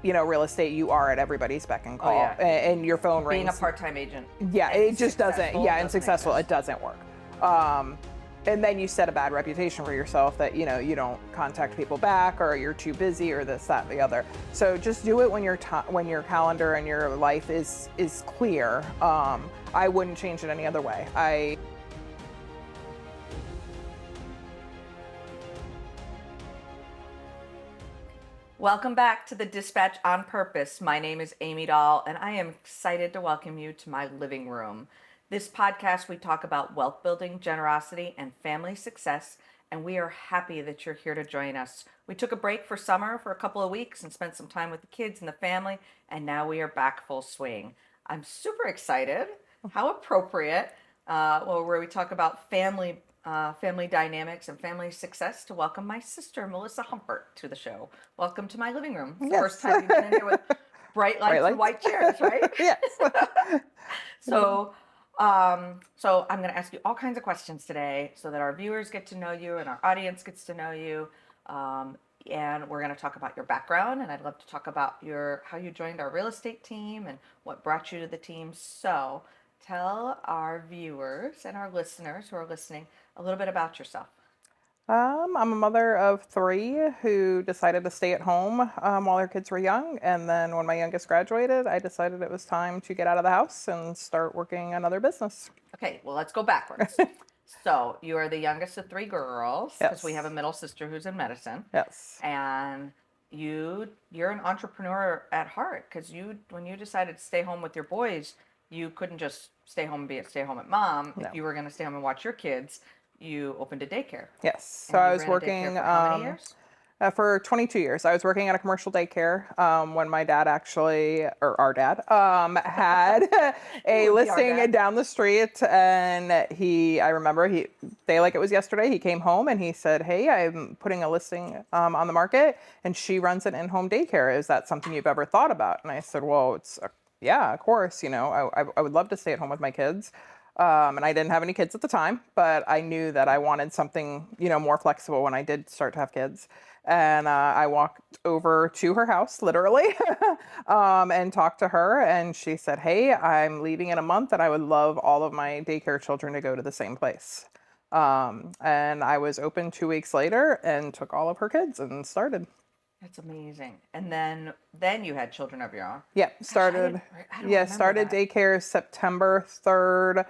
real estate, you are at everybody's beck and call, yeah. and your phone Being a rings. part-time agent. Yeah, it just doesn't. successful Yeah, and doesn't successful, it exist. doesn't work. And then you set a bad reputation for yourself that you don't contact people back, or you're too busy, or this, that, and the other. So just do it when your calendar and your life is clear. I wouldn't change it any other way. Welcome back to the Dispatch on Purpose. My name is Amy Dahl, and I am excited to welcome you to my living room. This podcast, we talk about wealth building, generosity, and family success, and we are happy that you're here to join us. We took a break for summer for a couple of weeks and spent some time with the kids and the family, and now we are back full swing. I'm super excited. How appropriate, where we talk about family dynamics and family success, to welcome my sister, Melissa Humpert, to the show. Welcome to my living room. It's the first time you've been in here with bright lights and white chairs, right? Yes. So I'm going to ask you all kinds of questions today so that our viewers get to know you and our audience gets to know you. And we're going to talk about your background, and I'd love to talk about how you joined our real estate team and what brought you to the team. So tell our viewers and our listeners who are listening a little bit about yourself. I'm a mother of 3 who decided to stay at home while their kids were young. And then when my youngest graduated, I decided it was time to get out of the house and start working another business. Okay, well, let's go backwards. So you are the youngest of 3 girls, because we have a middle sister who's in medicine. Yes. And you're an entrepreneur at heart, because when you decided to stay home with your boys, you couldn't just stay home and be a stay-home mom. No. If you were going to stay home and watch your kids, you opened a daycare. Yes. And So you I was ran a working daycare for how many years? For 22 years. I was working at a commercial daycare when my dad our dad, had a listing down the street. And I remember day like it was yesterday, he came home and he said, "Hey, I'm putting a listing on the market, and she runs an in-home daycare. Is that something you've ever thought about?" And I said, "Well, yeah, of course. I would love to stay at home with my kids." And I didn't have any kids at the time, but I knew that I wanted something, more flexible when I did start to have kids. And I walked over to her house, literally, and talked to her. And she said, "Hey, I'm leaving in a month, and I would love all of my daycare children to go to the same place." And I was open 2 weeks later and took all of her kids and started. That's amazing. And then you had children of your own. Yeah, started. I don't remember started that. daycare September 3rd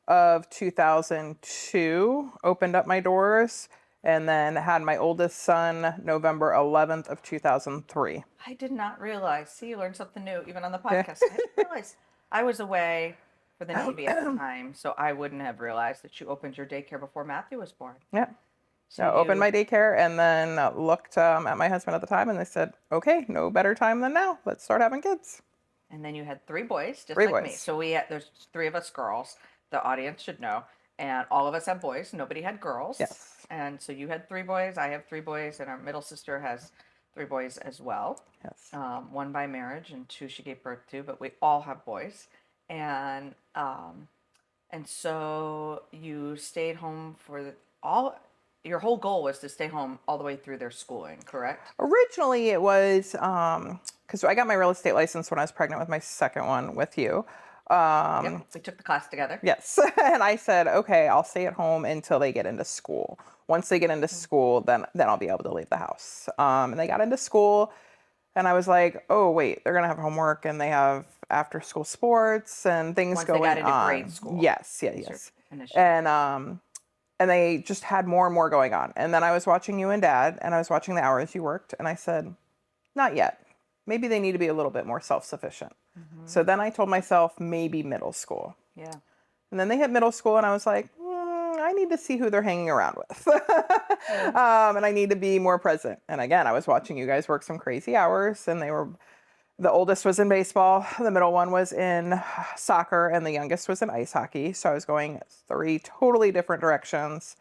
of 2002. Opened up my doors, and then had my oldest son November 11th of 2003. I did not realize. See, you learned something new even on the podcast. I didn't realize I was away for the Navy at the time, so I wouldn't have realized that you opened your daycare before Matthew was born. Yeah. So opened my daycare, and then looked at my husband at the time, and they said, "Okay, no better time than now. Let's start having kids." And then you had 3 boys, just 3 like me. boys. So there's 3 of us girls. The audience should know. And all of us have boys. Nobody had girls. Yes. And so you had 3 boys. I have 3 boys. And our middle sister has 3 boys as well. Yes. 1 by marriage and 2 she gave birth to. But we all have boys. And so you stayed home your whole goal was to stay home all the way through their schooling, correct? Originally, it was because I got my real estate license when I was pregnant with my second one with you. Yep, we took the class together. Yes. And I said, "Okay, I'll stay at home until they get into school. Once they get into school, then I'll be able to leave the house." And they got into school, and I was like, "Oh, wait, they're going to have homework, and they have after school sports and things Once going they got into on." grade school. Yes. And they just had more and more going on. And then I was watching you and Dad, and I was watching the hours you worked, and I said, "Not yet. Maybe they need to be a little bit more self-sufficient." Mm-hmm. So then I told myself maybe middle school. Yeah. And then they hit middle school, and I was like, I need to see who they're hanging around with. And I need to be more present. And again, I was watching you guys work some crazy hours, and the oldest was in baseball, the middle one was in soccer, and the youngest was in ice hockey. So I was going 3 totally different directions.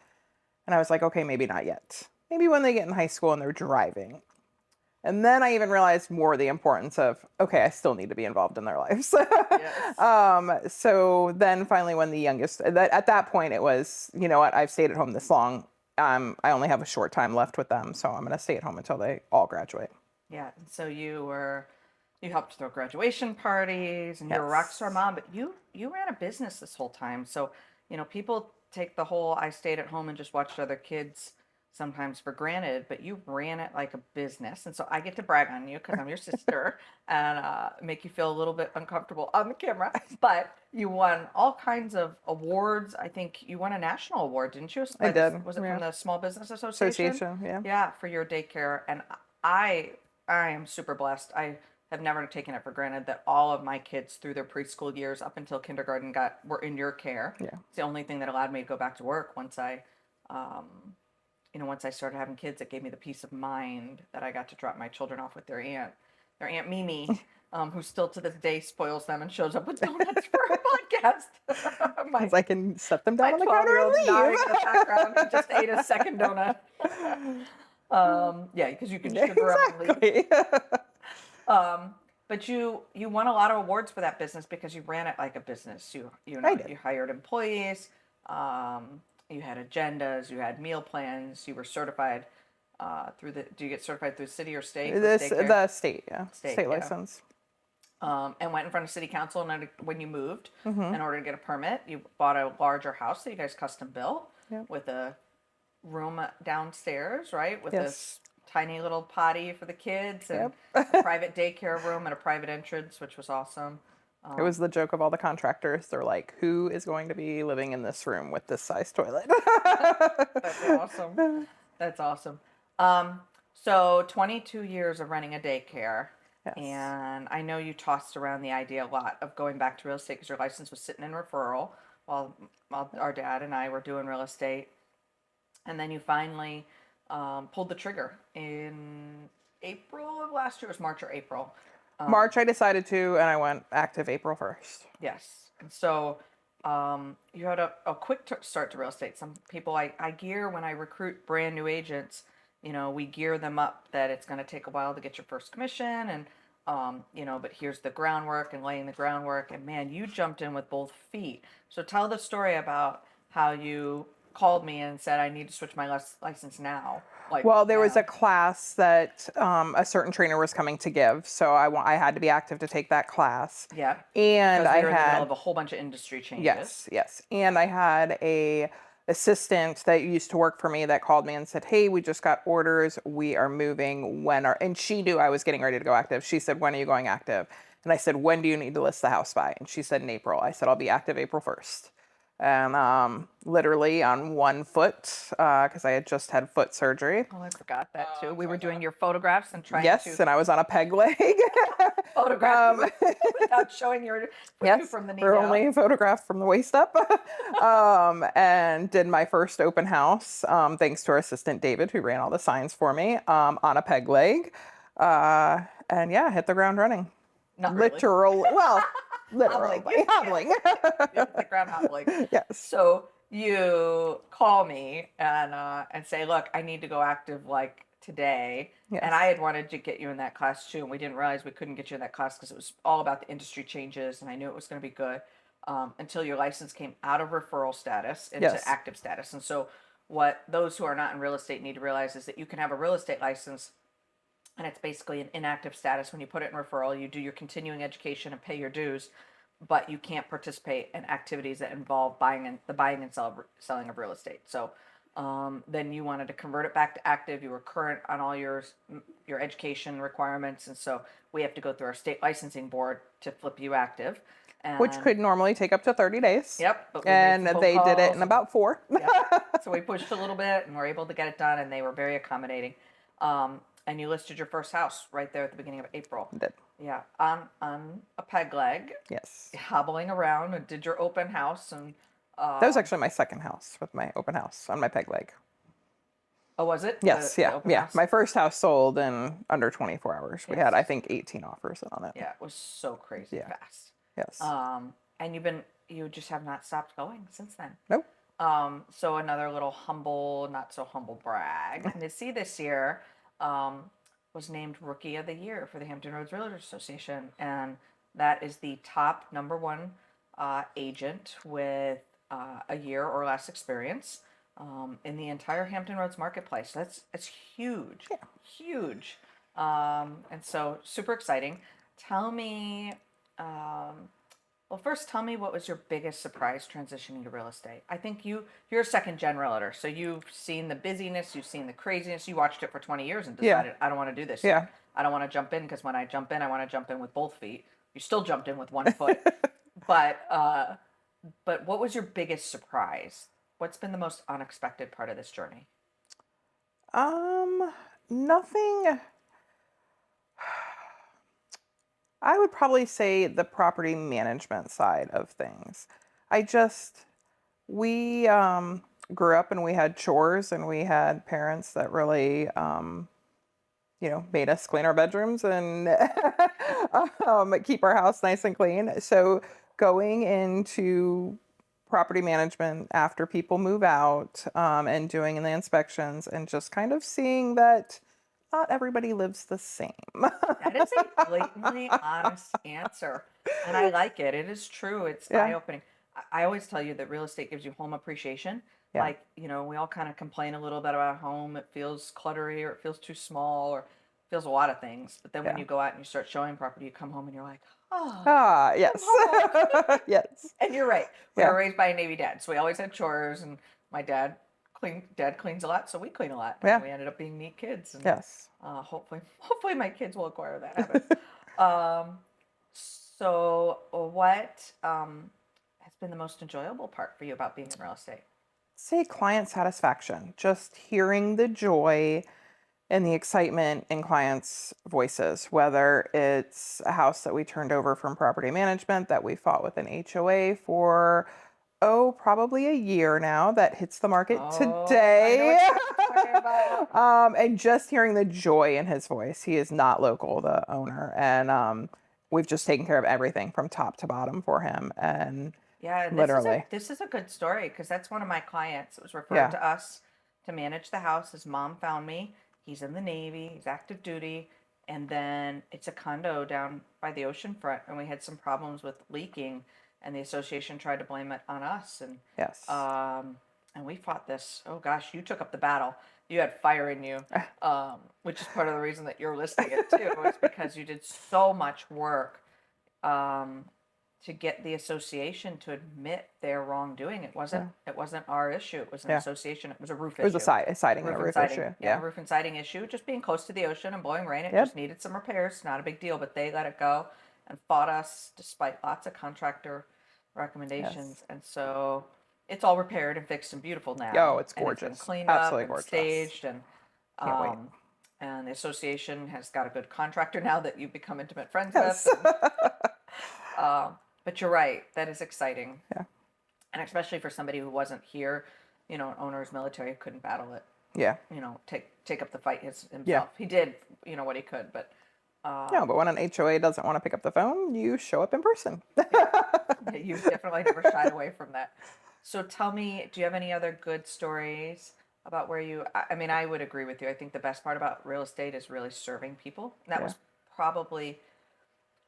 And I was like, okay, maybe not yet. Maybe when they get in high school and they're driving. And then I even realized more the importance of, okay, I still need to be involved in their lives. Yes. So then finally when the youngest, at that point it was, you know what, I've stayed at home this long. I only have a short time left with them. So I'm going to stay at home until they all graduate. Yeah. So you were You helped throw graduation parties, and you're a rock star Yes. mom. But you ran a business this whole time, so people take the whole I stayed at home and just watched other kids sometimes for granted. But you ran it like a business, and so I get to brag on you because I'm your sister and make you feel a little bit uncomfortable on the camera. But you won all kinds of awards. I think you won a national award, didn't you? I did. Was it from Yeah. the Small Business Association? Association. Yeah. Yeah, for your daycare. And I I am super blessed. I have never taken it for granted that all of my kids through their preschool years up until kindergarten were in your care. Yeah. It's the only thing that allowed me to go back to work um, once I started having kids. It gave me the peace of mind that I got to drop my children off with their aunt Mimi, who still to this day spoils them and shows up with donuts for a podcast. Because I can set them My down on the counter 12-year-old's and nodding leave. in the background. He just ate a second donut. Yeah, because you can sugar up and leave. Exactly. But you won a lot of awards for that business because you ran it like a business. I did. You hired employees, you had agendas, you had meal plans, you were certified do you get certified through city or state with daycare? The state, yeah. State, State yeah. license. And went in front of city council when you moved Mm-hmm. in order to get a permit. You bought a larger house that you guys custom built Yep. with a room downstairs, right? With Yes. this tiny little potty for the kids and Yep. a private daycare room and a private entrance, which was awesome. It was the joke of all the contractors. They're like, who is going to be living in this room with this size toilet? That's awesome. That's awesome. So 22 years of running a daycare. Yes. And I know you tossed around the idea a lot of going back to real estate because your license was sitting in referral while our dad and I were doing real estate. And then you finally pulled the trigger in April of last year. It was March or April. March, I decided to, and I went active April 1st. Yes. And so you had a quick start to real estate. Some people I gear when I recruit brand new agents, we gear them up that it's going to take a while to get your first commission and, but here's the groundwork and laying the groundwork. And man, you jumped in with both feet. So tell the story about how you called me and said, I need to switch my license now. Well, there was a class that a certain trainer was coming to give, so I had to be active to take that class. Yeah. And I I in the middle had of a whole bunch of industry changes. yes, and I had a assistant that used to work for me that called me and said, "Hey, we just got orders. We are moving. And she knew I was getting ready to go active. She said, "When are you going active?" And I said, "When do you need to list the house by?" And she said, "In April." I said, "I'll be active April 1st." And literally on one foot, because I had just had foot surgery. Oh, I forgot that too. We were doing your photographs and trying Yes, to and I was on a peg leg. photograph you without showing you from the knee we're down. only photographed from the waist up. And did my first open house, thanks to our assistant David, who ran all the signs for me, on a peg leg. And yeah, hit the ground running. Not really. Literally, hobbling. The ground hobbling. Yes. So you call me and say, look, I need to go active like today. Yes. And I had wanted to get you in that class too. And we didn't realize we couldn't get you in that class because it was all about the industry changes. And I knew it was going to be good until your license came out of referral status into active status. And so what those who are not in real estate need to realize is that you can have a real estate license and it's basically an inactive status. When you put it in referral, you do your continuing education and pay your dues, but you can't participate in activities that involve buying and selling of real estate. So then you wanted to convert it back to active. You were current on all your education requirements, and so we have to go through our state licensing board to flip you active. Which could normally take up to 30 days. Yep. But and they did it in about 4. Yeah. So we pushed a little bit and were able to get it done, and they were very accommodating. And you listed your first house right there at the beginning of April. I did. Yeah, on a peg leg. Yes. Hobbling around and did your open house and. That was actually my second house with my open house on my peg leg. Oh, was it? Yes. The open house? My first house sold in under 24 hours. We had, I think, 18 offers on it. Yeah, it was so crazy fast. Yes. And you just have not stopped going since then. Nope. So another little not so humble brag. Missy this year was named Rookie of the Year for the Hampton Roads Realtors Association, and that is the top #1 agent with a year or less experience in the entire Hampton Roads marketplace. That's huge, huge, and so super exciting. Tell me, well, first tell me what was your biggest surprise transitioning to real estate? I think you're a second gen realtor, so you've seen the busyness, you've seen the craziness, you watched it for 20 years and Yeah. decided, I don't want to do this Yeah. yet. I don't want to jump in because when I jump in, I want to jump in with both feet. You still jumped in with one foot. But what was your biggest surprise? What's been the most unexpected part of this journey? Nothing. I would probably say the property management side of things. I just, we grew up and we had chores and we had parents that really, made us clean our bedrooms and keep our house nice and clean. So going into property management after people move out and doing the inspections and just kind of seeing that not everybody lives the same. That is a blatantly honest answer. And I like it. It is true. It's Yeah. eye-opening. I always tell you that real estate gives you home appreciation. Yeah. Like, we all kind of complain a little bit about home. It feels cluttery or it feels too small or feels a lot of things. But then when Yeah. you go out and you start showing property, you come home and you're like, oh, Ah, yes. Yes. and you're right. We Yeah. were raised by a Navy dad, so we always had chores, and my dad cleans a lot, so we clean a lot. And Yeah. we ended up being neat kids, and Yes. hopefully my kids will acquire that habit. um, so what has been the most enjoyable part for you about being in real estate? Say client satisfaction, just hearing the joy and the excitement in clients' voices, whether it's a house that we turned over from property management that we fought with an HOA for, probably a year now, that hits the market Oh, today. I know what you're talking about. And just hearing the joy in his voice. He is not local, the owner, and we've just taken care of everything from top to bottom for him. And Yeah, literally, this is a good story because that's one of my clients. It was referred yeah, to us to manage the house. His mom found me. He's in the Navy. He's active duty, and then it's a condo down by the ocean front, and we had some problems with leaking, and the association tried to blame it on us, yes, and we fought this. Oh gosh, you took up the battle. You had fire in you, which is part of the reason that you're listing it too, is because you did so much work. To get the association to admit their wrongdoing. It wasn't our issue. It was an yeah. association. It was a roof It was issue. a siding and a roof issue. Yeah, Yeah. a roof and siding issue. Just being close to the ocean and blowing rain. It Yep. just needed some repairs. Not a big deal, but they let it go and fought us despite lots of contractor recommendations. Yes. And so it's all repaired and fixed and beautiful now. Oh, it's And it's been gorgeous. cleaned Absolutely up and gorgeous. staged and Can't wait. and the association has got a good contractor now that you've become intimate friends Yes. with. But you're right. That is exciting. Yeah. And especially for somebody who wasn't here, an owner's military couldn't battle it, Yeah. take up the fight himself. Yeah. He did, what he could, but No, but when an HOA doesn't want to pick up the phone, you show up in person. you've definitely never shied away from that. So tell me, do you have any other good stories about where I mean, I would agree with you. I think the best part about real estate is really serving people. And that Yeah. was probably,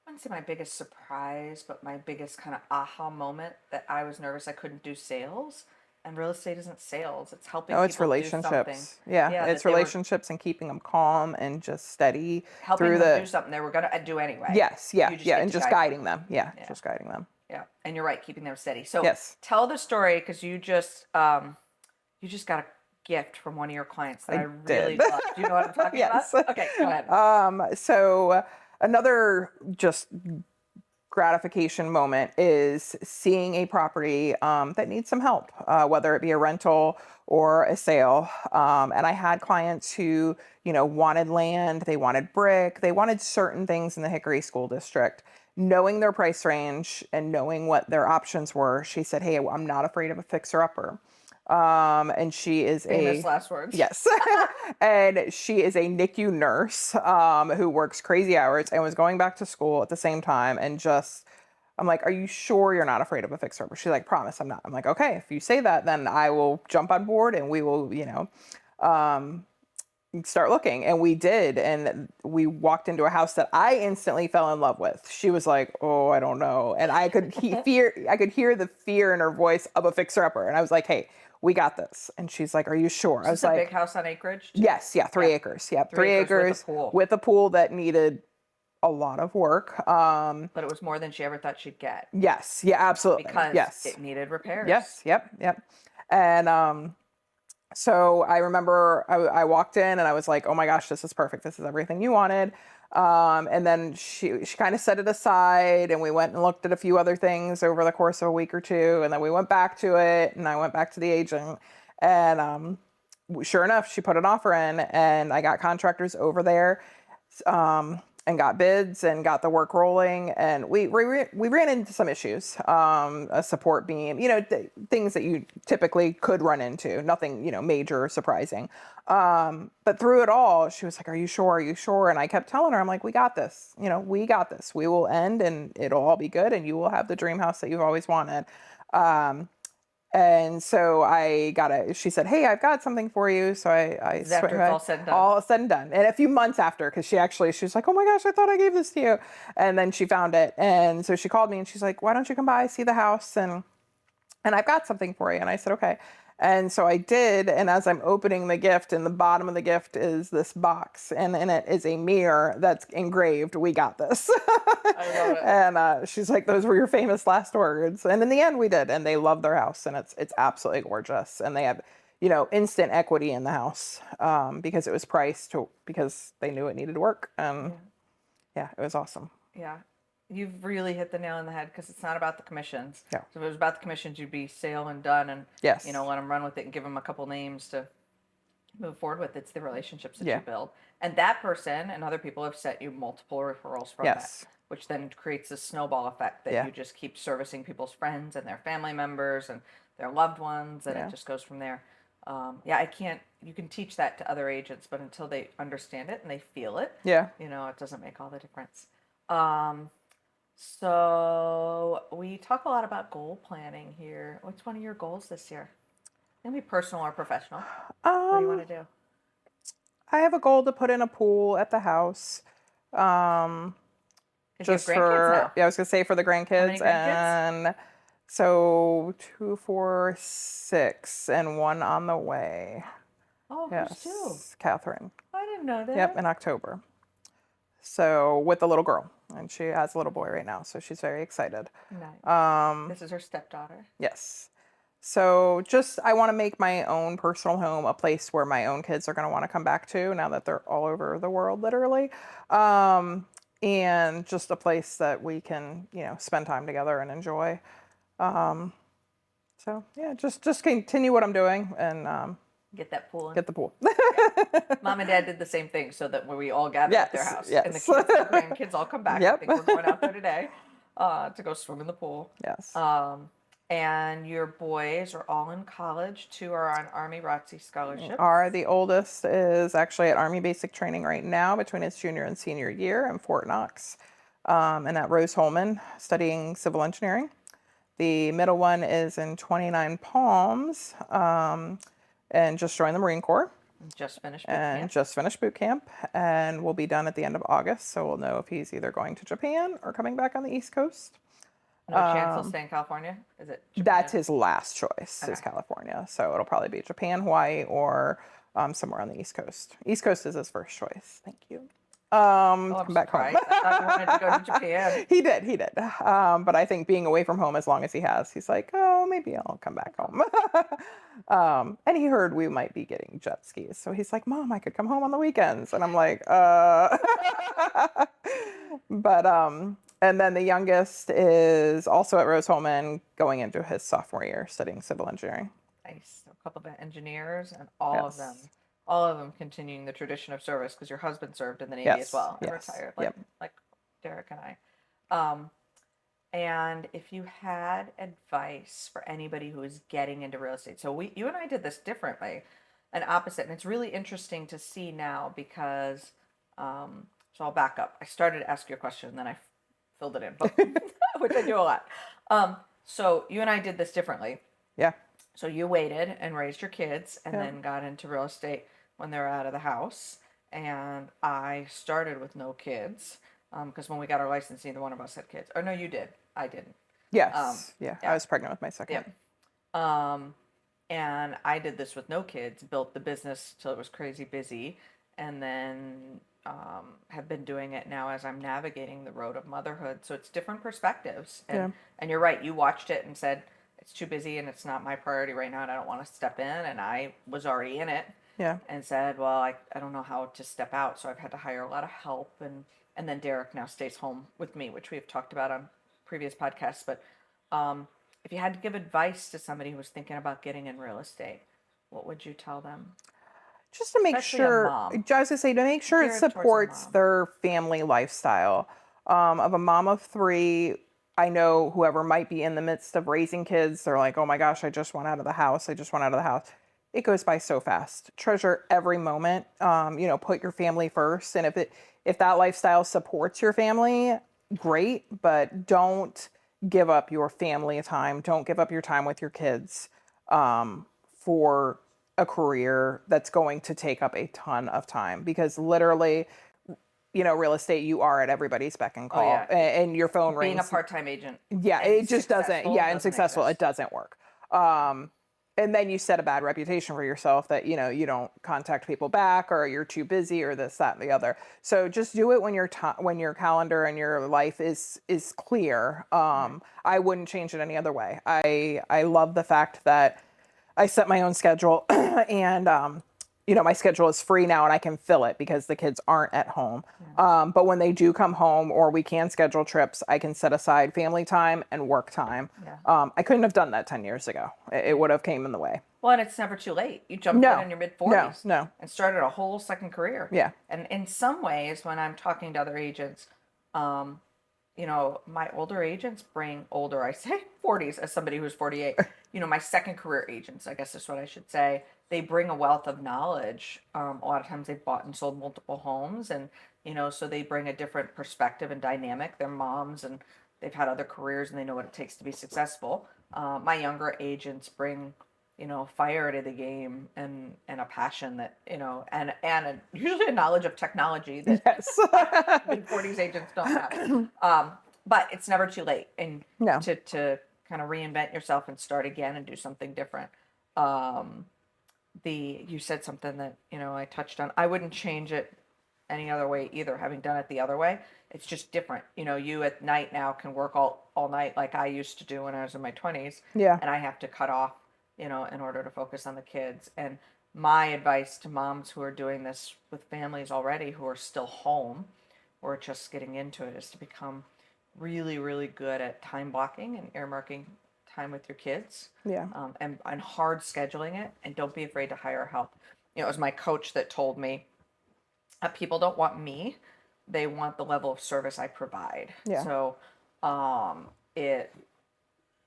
I wouldn't say my biggest surprise, but my biggest kind of aha moment that I was nervous I couldn't do sales. And real estate isn't sales; it's helping No, it's people do something. relationships. Yeah, Yeah, it's that they were relationships and keeping them calm and just steady helping through them do the. something they were gonna do anyway. Yes, yeah, You just yeah, get and to just guide guiding them. Yeah, Yeah. just guiding them. Yeah, and you're right, keeping them steady. So Yes. tell the story because you just got a gift from one of your clients that I really did. love. Do you know what I'm talking Yes. about? Okay, go ahead. So another just gratification moment is seeing a property that needs some help, whether it be a rental or a sale. And I had clients who, wanted land, they wanted brick, they wanted certain things in the Hickory School District. Knowing their price range and knowing what their options were, she said, "Hey, I'm not afraid of a fixer-upper." And she is Famous last words. yes, and she is a NICU nurse who works crazy hours and was going back to school at the same time. And just, I'm like, "Are you sure you're not afraid of a fixer-upper?" She's like, "Promise, I'm not." I'm like, "Okay, if you say that, then I will jump on board and we will, start looking." And we did, and we walked into a house that I instantly fell in love with. She was like, "Oh, I don't know," and I could I could hear the fear in her voice of a fixer-upper, and I was like, "Hey, we got this." And she's like, "Are you sure?" I was Is this a like, big house on acreage? "Yes, yeah, 3 acres, yeah, 3 3 acres with a acres pool. with a pool that needed a lot of work. But it was more than she ever thought she'd get Yes. Yeah, absolutely. because Yes. it needed repairs. Yes. Yep. And so I remember I walked in and I was like, oh my gosh, this is perfect. This is everything you wanted. And then she kind of set it aside, and we went and looked at a few other things over the course of a week or two. And then we went back to it, and I went back to the agent, and sure enough, she put an offer in, and I got contractors over there. And got bids and got the work rolling, and we ran into some issues, a support beam, things that you typically could run into, nothing, major or surprising. But through it all, she was like, are you sure? Are you sure? And I kept telling her, I'm like, we got this, we got this. We will end and it'll all be good, and you will have the dream house that you've always wanted. And so she said, hey, I've got something for you. So I After it's all said and done. All said and done. And a few months after, because she was like, oh my gosh, I thought I gave this to you. And then she found it. And so she called me and she's like, why don't you come by, see the house? And I've got something for you. And I said, okay. And so I did. And as I'm opening the gift, in the bottom of the gift is this box. And in it is a mirror that's engraved, we got this. I love it. And she's like, those were your famous last words. And in the end, we did. And they love their house. And it's absolutely gorgeous. And they have, instant equity in the house, because it was priced because they knew it needed work. Yeah, it was awesome. Yeah. You've really hit the nail on the head, because it's not about the commissions. Yeah. So if it was about the commissions, you'd be sale and done, and Yes. let them run with it and give them a couple names to move forward with. It's the relationships that you build, and that person and other people have sent you multiple referrals from that, which then creates a snowball effect that you just keep servicing people's friends and their family members and their loved ones, and it just goes from there. You can teach that to other agents, but until they understand it and they feel it, it doesn't make all the difference. So we talk a lot about goal planning here. What's one of your goals this year? It can be personal or professional. What do you want to do? I have a goal to put in a pool at the house. Because you have Just grandkids now. I was gonna say for the grandkids. How many grandkids? And so 2, 4, 6, and one on the way. Oh, Yes, who's 2? Catherine. I didn't know that. Yep, in October. So with the little girl, and she has a little boy right now, so she's very excited. Nice. This is her stepdaughter. Yes. So I want to make my own personal home a place where my own kids are going to want to come back to now that they're all over the world, literally. And just a place that we can, spend time together and enjoy. So yeah, just continue what I'm doing and Get that pool in. get the pool. Mom and Dad did the same thing, so that when we all gather at their house, yes. and the kids and grandkids all come back. I Yep. think we're going out there today to go swim in the pool. Yes. And your boys are all in college. 2 are on Army ROTC scholarships. The oldest is actually at Army Basic Training right now between his junior and senior year in Fort Knox, and at Rose-Hulman studying civil engineering. The middle one is in 29 Palms, and just joined the Marine Corps. Just finished boot camp. Just finished boot camp, and will be done at the end of August. So we'll know if he's either going to Japan or coming back on the East Coast. No chance he'll stay in California? Is it Japan? That's his last choice, is California. So it'll probably be Japan, Hawaii, or somewhere on the East Coast. East Coast is his first choice. Thank you. I'm come back home. surprised. I thought he wanted to go to Japan. He did. But I think being away from home as long as he has, he's like, oh, maybe I'll come back home. And he heard we might be getting jet skis. So he's like, Mom, I could come home on the weekends. And I'm like, But, and then the youngest is also at Rose-Hulman going into his sophomore year studying civil engineering. Nice. A couple of engineers, and all of them continuing the tradition of service, because your husband served in the Navy as well and retired, like Derek and I. And if you had advice for anybody who is getting into real estate, so you and I did this differently, and opposite, and it's really interesting to see now because, so I'll back up. I started to ask you a question, and then I filled it in, which I do a lot. So you and I did this differently. Yeah. So you waited and raised your kids and then got into real estate when they were out of the house. And I started with no kids because when we got our license, neither one of us had kids. Or no, you did. I didn't. Yes. I was pregnant with my second. And I did this with no kids, built the business till it was crazy busy, and then have been doing it now as I'm navigating the road of motherhood. So it's different perspectives. Yeah. And you're right. You watched it and said, it's too busy and it's not my priority right now and I don't want to step in. And I was already in it Yeah. and said, well, I don't know how to step out. So I've had to hire a lot of help. And then Derek now stays home with me, which we've talked about on previous podcasts. But if you had to give advice to somebody who was thinking about getting in real estate, what would you tell them? Just to make Especially a sure, mom. I was going to say, to make sure it Geared towards a supports mom. their family lifestyle. Of a mom of 3, I know whoever might be in the midst of raising kids, they're like, oh my gosh, I just went out of the house. I just went out of the house. It goes by so fast. Treasure every moment. Put your family first. And if that lifestyle supports your family, great. But don't give up your family time. Don't give up your time with your kids for a career that's going to take up a ton of time, because literally, real estate, you are at everybody's beck and call. yeah. And your phone Being a rings. part-time agent. Yeah, and it just doesn't. successful Yeah, and doesn't successful, it exist. doesn't work. And then you set a bad reputation for yourself that, you don't contact people back, or you're too busy, or this, that, and the other. So just do it when your calendar and your life is clear. I wouldn't change it any other way. I love the fact that I set my own schedule and my schedule is free now and I can fill it because the kids aren't at home. But when they do come home, or we can schedule trips, I can set aside family time and work time. Yeah. I couldn't have done that 10 years ago. It would have came in the way. Well, and it's never too late. You jumped No. in your mid-40s. No. And started a whole second career. Yeah. And in some ways, when I'm talking to other agents, my older agents bring I say 40s as somebody who's 48, my second career agents, I guess is what I should say. They bring a wealth of knowledge. A lot of times they've bought and sold multiple homes, and, so they bring a different perspective and dynamic. They're moms and they've had other careers and they know what it takes to be successful. My younger agents bring, fire to the game and a passion that, and usually a knowledge of technology that Yes. mid-40s agents don't have. But it's never too late, and No. to kind of reinvent yourself and start again and do something different. You said something that, I touched on. I wouldn't change it any other way either, having done it the other way. It's just different. You at night now can work all night like I used to do when I was in my 20s. Yeah. And I have to cut off, in order to focus on the kids. And my advice to moms who are doing this with families already, who are still home or just getting into it, is to become really, really good at time blocking and earmarking time with your kids. Yeah. And hard scheduling it, and don't be afraid to hire help. It was my coach that told me, people don't want me, they want the level of service I provide. Yeah. So it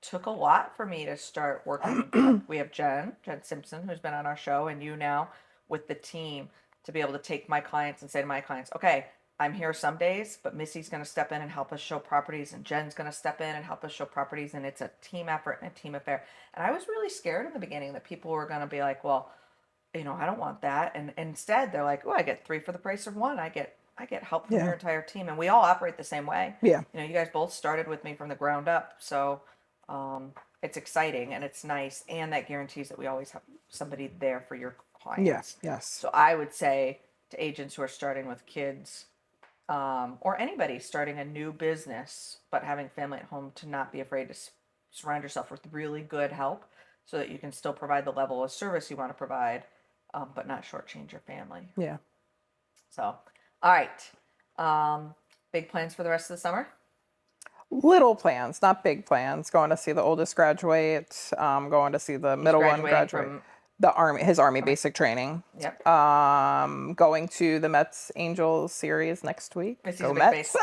took a lot for me to start working. We have Jen Simpson, who's been on our show, and you now with the team, to be able to take my clients and say to my clients, okay, I'm here some days, but Missy's going to step in and help us show properties, and Jen's going to step in and help us show properties, and it's a team effort and a team affair. And I was really scared in the beginning that people were going to be like, well, I don't want that. And instead they're like, oh, I get 3 for the price of 1. I get help from Yeah. your entire team. And we all operate the same way. Yeah. You guys both started with me from the ground up. So it's exciting and it's nice. And that guarantees that we always have somebody there for your clients. Yes. Yes. So I would say to agents who are starting with kids, or anybody starting a new business but having family at home, to not be afraid to surround yourself with really good help so that you can still provide the level of service you want to provide, but not shortchange your family. Yeah. So, all right. Big plans for the rest of the summer? Little plans, not big plans. Going to see the oldest graduate. Going to see the middle one graduating graduate. from- The Army, his Army basic training. Yep. Going to the Mets Angels series next week. Missy's Go a big Mets.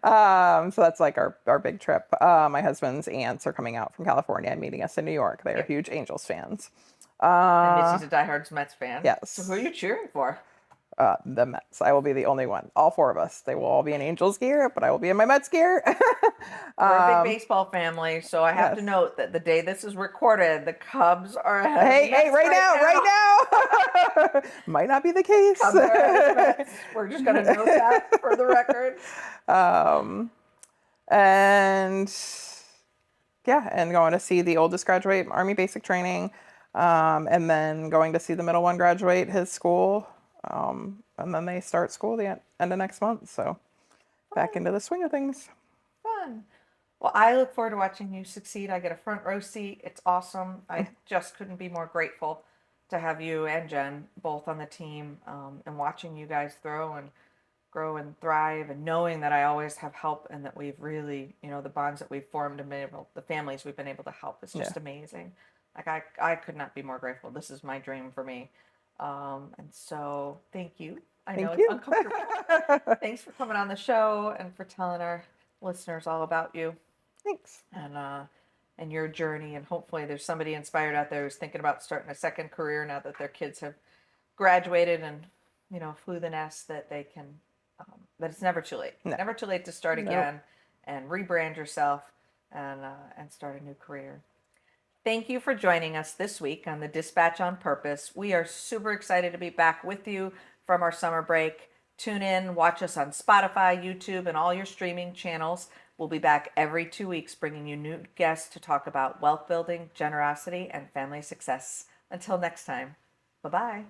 Yeah. So that's like our big trip. My husband's aunts are coming out from California and meeting us in New York. They are Yep. huge Angels fans. And Missy's a diehard Mets fan. Yes. So who are you cheering for? The Mets. I will be the only one. All 4 of us. They will all be in Angels gear, but I will be in my Mets gear. We're a big baseball family, so I have to yes. note that the day this is recorded, the Cubs are ahead. Of the Hey, Mets right now. Might not be the case. Cubs are ahead of the Mets. We're just going to note that for the record. And yeah, and going to see the oldest graduate Army basic training, and then going to see the middle one graduate his school, and then they start school the end of next month. So back into the swing of things. Fun. Well, I look forward to watching you succeed. I get a front row seat. It's awesome. I just couldn't be more grateful to have you and Jen both on the team, and watching you guys grow and thrive, and knowing that I always have help, and that we've really, the bonds that we've formed and the families we've been able to help is just amazing. Like I could not be more grateful. This is my dream for me. And so thank you. I know Thank it's you. uncomfortable. Thanks for coming on the show and for telling our listeners all about you Thanks. and your journey. And hopefully there's somebody inspired out there who's thinking about starting a second career now that their kids have graduated and, flew the nest, that they can, that it's never too late. No. Never too late to start Nope. again and rebrand yourself and start a new career. Thank you for joining us this week on the Dispatch on Purpose. We are super excited to be back with you from our summer break. Tune in, watch us on Spotify, YouTube, and all your streaming channels. We'll be back every 2 weeks bringing you new guests to talk about wealth building, generosity, and family success. Until next time, bye-bye.